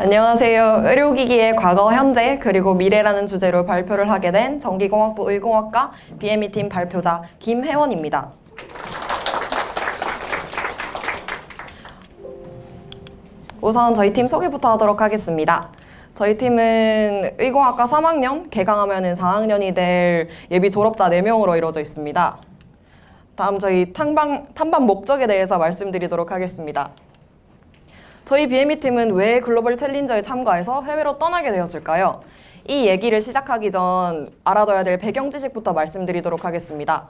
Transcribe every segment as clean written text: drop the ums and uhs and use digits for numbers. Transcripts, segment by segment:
안녕하세요. 의료기기의 과거, 현재, 그리고 미래라는 주제로 발표를 하게 된 전기공학부 의공학과 BME팀 발표자 김혜원입니다. 우선 저희 팀 소개부터 하도록 하겠습니다. 저희 팀은 의공학과 3학년, 개강하면 4학년이 될 예비 졸업자 4명으로 이루어져 있습니다. 다음 저희 탐방 목적에 대해서 말씀드리도록 하겠습니다. 저희 BME팀은 왜 글로벌 챌린저에 참가해서 해외로 떠나게 되었을까요? 이 얘기를 시작하기 전 알아둬야 될 배경 지식부터 말씀드리도록 하겠습니다.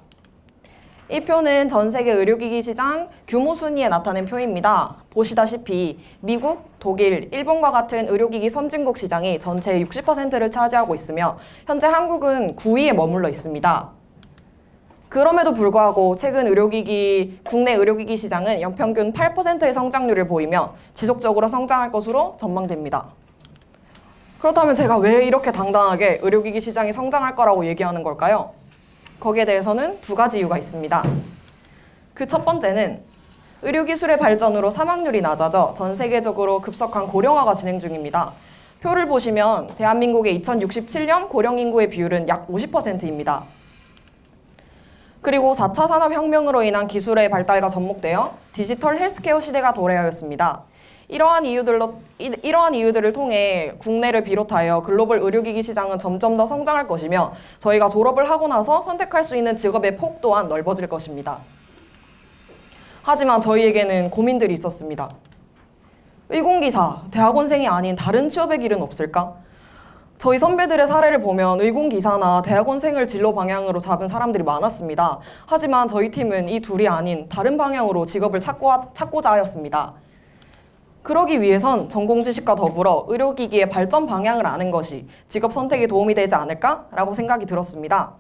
이 표는 전 세계 의료기기 시장 규모 순위에 나타낸 표입니다. 보시다시피 미국, 독일, 일본과 같은 의료기기 선진국 시장이 전체의 60%를 차지하고 있으며 현재 한국은 9위에 머물러 있습니다. 그럼에도 불구하고 최근 국내 의료기기 시장은 연평균 8%의 성장률을 보이며 지속적으로 성장할 것으로 전망됩니다. 그렇다면 제가 왜 이렇게 당당하게 의료기기 시장이 성장할 거라고 얘기하는 걸까요? 거기에 대해서는 두 가지 이유가 있습니다. 그 첫 번째는 의료기술의 발전으로 사망률이 낮아져 전 세계적으로 급속한 고령화가 진행 중입니다. 표를 보시면 대한민국의 2067년 고령 인구의 비율은 약 50%입니다. 그리고 4차 산업혁명으로 인한 기술의 발달과 접목되어 디지털 헬스케어 시대가 도래하였습니다. 이러한 이유들을 통해 국내를 비롯하여 글로벌 의료기기 시장은 점점 더 성장할 것이며 저희가 졸업을 하고 나서 선택할 수 있는 직업의 폭 또한 넓어질 것입니다. 하지만 저희에게는 고민들이 있었습니다. 의공기사, 대학원생이 아닌 다른 취업의 길은 없을까? 저희 선배들의 사례를 보면 의공기사나 대학원생을 진로 방향으로 잡은 사람들이 많았습니다. 하지만 저희 팀은 이 둘이 아닌 다른 방향으로 직업을 찾고자 하였습니다. 그러기 위해선 전공 지식과 더불어 의료기기의 발전 방향을 아는 것이 직업 선택에 도움이 되지 않을까라고 생각이 들었습니다.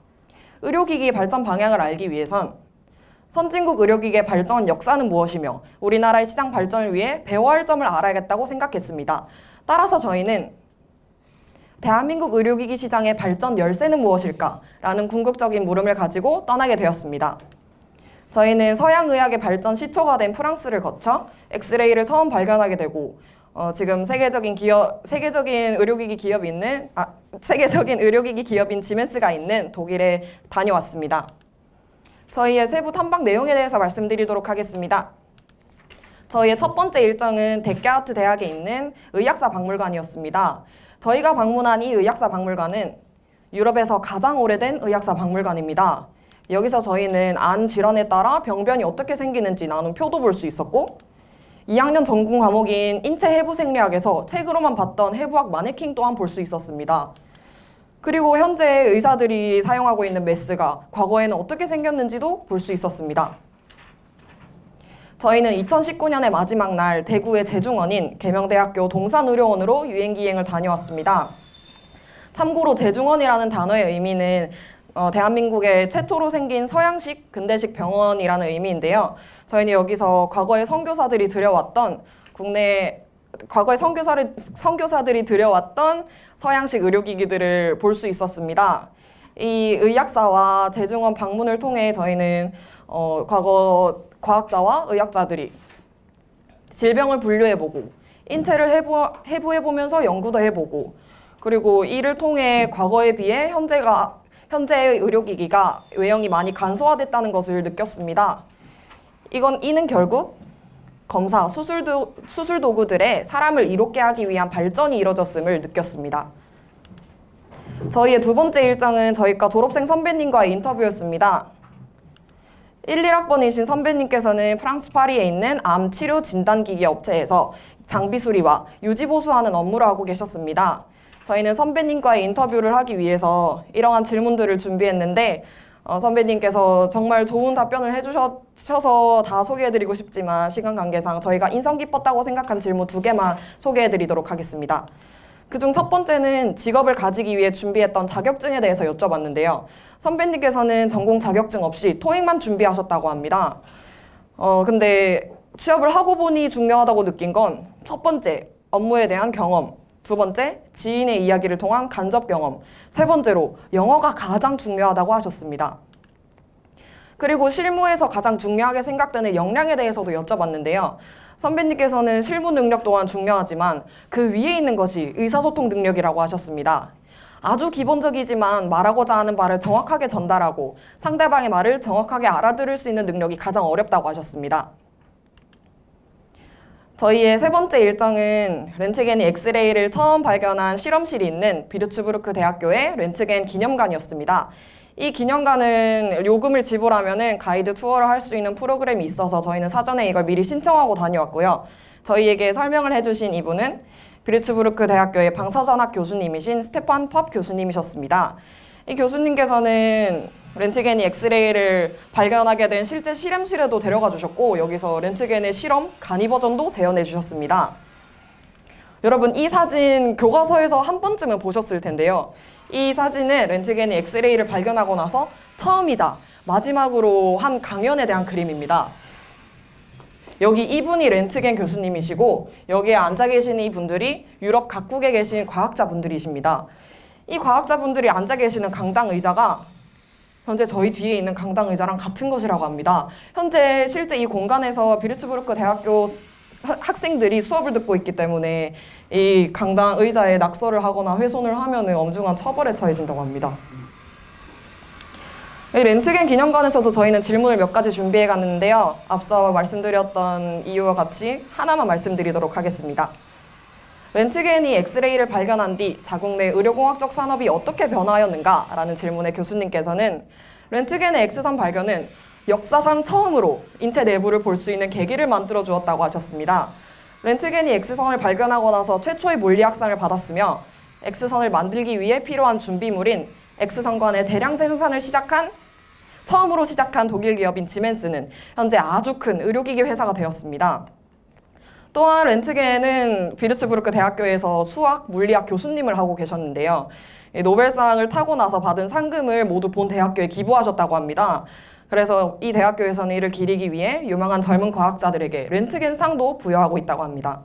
의료기기의 발전 방향을 알기 위해선 선진국 의료기기의 발전 역사는 무엇이며 우리나라의 시장 발전을 위해 배워야 할 점을 알아야겠다고 생각했습니다. 따라서 저희는 대한민국 의료기기 시장의 발전 열쇠는 무엇일까? 라는 궁극적인 물음을 가지고 떠나게 되었습니다. 저희는 서양의학의 발전 시초가 된 프랑스를 거쳐 엑스레이를 처음 발견하게 되고 지금 세계적인 의료기기 기업인 지멘스가 있는 독일에 다녀왔습니다. 저희의 세부 탐방 내용에 대해서 말씀드리도록 하겠습니다. 저희의 첫 번째 일정은 데케아트 대학에 있는 의학사 박물관이었습니다. 저희가 방문한 이 의학사 박물관은 유럽에서 가장 오래된 의학사 박물관입니다. 여기서 저희는 안 질환에 따라 병변이 어떻게 생기는지 나눈 표도 볼 수 있었고 2학년 전공 과목인 인체 해부 생리학에서 책으로만 봤던 해부학 마네킹 또한 볼 수 있었습니다. 그리고 현재 의사들이 사용하고 있는 메스가 과거에는 어떻게 생겼는지도 볼 수 있었습니다. 저희는 2019년의 마지막 날 대구의 제중원인 계명대학교 동산의료원으로 유행기행을 다녀왔습니다. 참고로 제중원이라는 단어의 의미는 대한민국의 최초로 생긴 서양식 근대식 병원이라는 의미인데요. 저희는 여기서 과거의 선교사들이 들여왔던 서양식 의료기기들을 볼 수 있었습니다. 이 의학사와 제중원 방문을 통해 저희는 과거 과학자와 의학자들이 질병을 분류해보고 인체를 해부해보면서 연구도 해보고 그리고 이를 통해 과거에 비해 현재의 의료기기가 외형이 많이 간소화됐다는 것을 느꼈습니다. 이는 결국 검사, 수술 도구들의 사람을 이롭게 하기 위한 발전이 이뤄졌음을 느꼈습니다. 저희의 두 번째 일정은 저희과 졸업생 선배님과의 인터뷰였습니다. 1, 1학번이신 선배님께서는 프랑스 파리에 있는 암 치료 진단기기 업체에서 장비 수리와 유지 보수하는 업무를 하고 계셨습니다. 저희는 선배님과의 인터뷰를 하기 위해서 이러한 질문들을 준비했는데 선배님께서 정말 좋은 답변을 해주셔서 다 소개해드리고 싶지만 시간 관계상 저희가 인상 깊었다고 생각한 질문 2개만 소개해드리도록 하겠습니다. 그중 첫 번째는 직업을 가지기 위해 준비했던 자격증에 대해서 여쭤봤는데요. 선배님께서는 전공 자격증 없이 토익만 준비하셨다고 합니다. 근데 취업을 하고 보니 중요하다고 느낀 건 첫 번째, 업무에 대한 경험, 두 번째, 지인의 이야기를 통한 간접 경험, 세 번째로 영어가 가장 중요하다고 하셨습니다. 그리고 실무에서 가장 중요하게 생각되는 역량에 대해서도 여쭤봤는데요. 선배님께서는 실무 능력 또한 중요하지만 그 위에 있는 것이 의사소통 능력이라고 하셨습니다. 아주 기본적이지만 말하고자 하는 말을 정확하게 전달하고 상대방의 말을 정확하게 알아들을 수 있는 능력이 가장 어렵다고 하셨습니다. 저희의 세 번째 일정은 렌트겐이 엑스레이를 처음 발견한 실험실이 있는 비르츠부르크 대학교의 렌트겐 기념관이었습니다. 이 기념관은 요금을 지불하면 가이드 투어를 할 수 있는 프로그램이 있어서 저희는 사전에 이걸 미리 신청하고 다녀왔고요. 저희에게 설명을 해주신 이분은 비르츠부르크 대학교의 방사전학 교수님이신 스테판 펍 교수님이셨습니다. 이 교수님께서는 렌트겐이 엑스레이를 발견하게 된 실제 실험실에도 데려가 주셨고 여기서 렌트겐의 실험 간이 버전도 재현해 주셨습니다. 여러분 이 사진 교과서에서 한 번쯤은 보셨을 텐데요. 이 사진은 렌트겐이 엑스레이를 발견하고 나서 처음이자 마지막으로 한 강연에 대한 그림입니다. 여기 이분이 렌트겐 교수님이시고 여기에 앉아 계신 이 분들이 유럽 각국에 계신 과학자분들이십니다. 이 과학자분들이 앉아 계시는 강당 의자가 현재 저희 뒤에 있는 강당 의자랑 같은 것이라고 합니다. 현재 실제 이 공간에서 비르츠부르크 대학교 학생들이 수업을 듣고 있기 때문에 이 강당 의자에 낙서를 하거나 훼손을 하면 엄중한 처벌에 처해진다고 합니다. 이 렌트겐 기념관에서도 저희는 질문을 몇 가지 준비해 갔는데요. 앞서 말씀드렸던 이유와 같이 하나만 말씀드리도록 하겠습니다. 렌트겐이 엑스레이를 발견한 뒤 자국 내 의료공학적 산업이 어떻게 변화하였는가? 라는 질문에 교수님께서는 렌트겐의 엑스선 발견은 역사상 처음으로 인체 내부를 볼 수 있는 계기를 만들어 주었다고 하셨습니다. 렌트겐이 엑스선을 발견하고 나서 최초의 물리학상을 받았으며 엑스선을 만들기 위해 필요한 준비물인 엑스선관의 대량 생산을 처음으로 시작한 독일 기업인 지멘스는 현재 아주 큰 의료기기 회사가 되었습니다. 또한 렌트겐은 비르츠부르크 대학교에서 수학, 물리학 교수님을 하고 계셨는데요. 노벨상을 타고 나서 받은 상금을 모두 본 대학교에 기부하셨다고 합니다. 그래서 이 대학교에서는 이를 기리기 위해 유망한 젊은 과학자들에게 렌트겐상도 부여하고 있다고 합니다.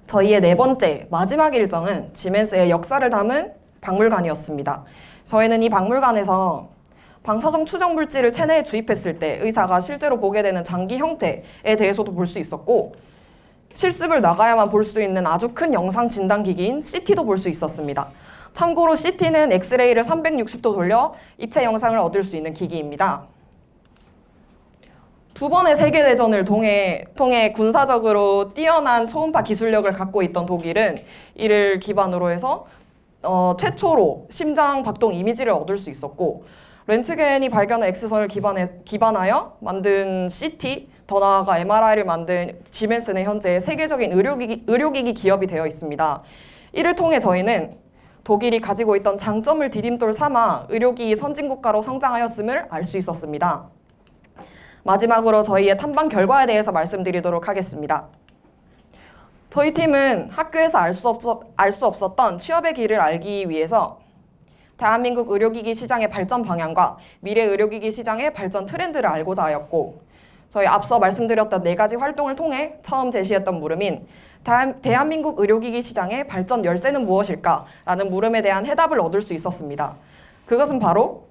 저희의 네 번째, 마지막 일정은 지멘스의 역사를 담은 박물관이었습니다. 저희는 이 박물관에서 방사성 추정 물질을 체내에 주입했을 때 의사가 실제로 보게 되는 장기 형태에 대해서도 볼 수 있었고 실습을 나가야만 볼 수 있는 아주 큰 영상 진단 기기인 CT도 볼 수 있었습니다. 참고로 CT는 엑스레이를 360도 돌려 입체 영상을 얻을 수 있는 기기입니다. 두 번의 세계대전을 통해 군사적으로 뛰어난 초음파 기술력을 갖고 있던 독일은 이를 기반으로 해서 최초로 심장 박동 이미지를 얻을 수 있었고 렌트겐이 발견한 엑스선을 기반하여 만든 CT, 더 나아가 MRI를 만든 지멘스는 현재 세계적인 의료기기 기업이 되어 있습니다. 이를 통해 저희는 독일이 가지고 있던 장점을 디딤돌 삼아 의료기기 선진국가로 성장하였음을 알 수 있었습니다. 마지막으로 저희의 탐방 결과에 대해서 말씀드리도록 하겠습니다. 저희 팀은 학교에서 알 수 없었던 취업의 길을 알기 위해서 대한민국 의료기기 시장의 발전 방향과 미래 의료기기 시장의 발전 트렌드를 알고자 하였고 저희 앞서 말씀드렸던 네 가지 활동을 통해 처음 제시했던 물음인 대한민국 의료기기 시장의 발전 열쇠는 무엇일까? 라는 물음에 대한 해답을 얻을 수 있었습니다. 그것은 바로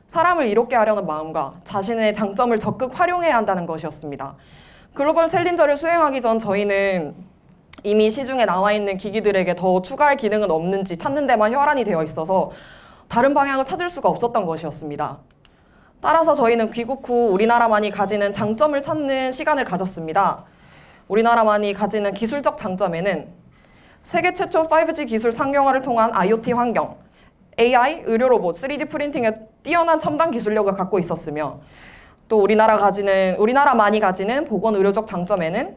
사람을 이롭게 하려는 마음과 자신의 장점을 적극 활용해야 한다는 것이었습니다. 글로벌 챌린저를 수행하기 전 저희는 이미 시중에 나와 있는 기기들에게 더 추가할 기능은 없는지 찾는 데만 혈안이 되어 있어서 다른 방향을 찾을 수가 없었던 것이었습니다. 따라서 저희는 귀국 후 우리나라만이 가지는 장점을 찾는 시간을 가졌습니다. 우리나라만이 가지는 기술적 장점에는 세계 최초 5G 기술 상용화를 통한 IoT 환경, AI, 의료 로봇, 3D 프린팅의 뛰어난 첨단 기술력을 갖고 있었으며 또 우리나라만이 가지는 보건의료적 장점에는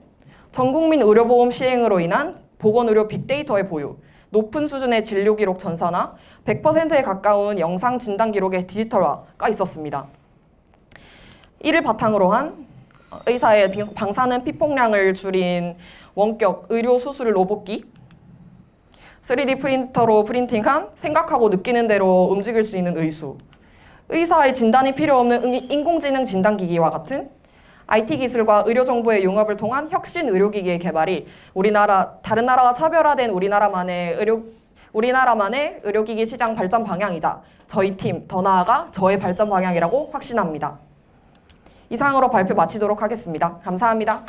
전국민 의료보험 시행으로 인한 보건의료 빅데이터의 보유, 높은 수준의 진료기록 전산화, 100%에 가까운 영상 진단 기록의 디지털화가 있었습니다. 이를 바탕으로 한 의사의 방사능 피폭량을 줄인 원격 의료 수술 로봇기, 3D 프린터로 프린팅한 생각하고 느끼는 대로 움직일 수 있는 의수, 의사의 진단이 필요 없는 인공지능 진단기기와 같은 IT 기술과 의료 정보의 융합을 통한 혁신 의료기기의 개발이 다른 나라와 차별화된 우리나라만의 의료기기 시장 발전 방향이자 저희 팀, 더 나아가 저의 발전 방향이라고 확신합니다. 이상으로 발표 마치도록 하겠습니다. 감사합니다.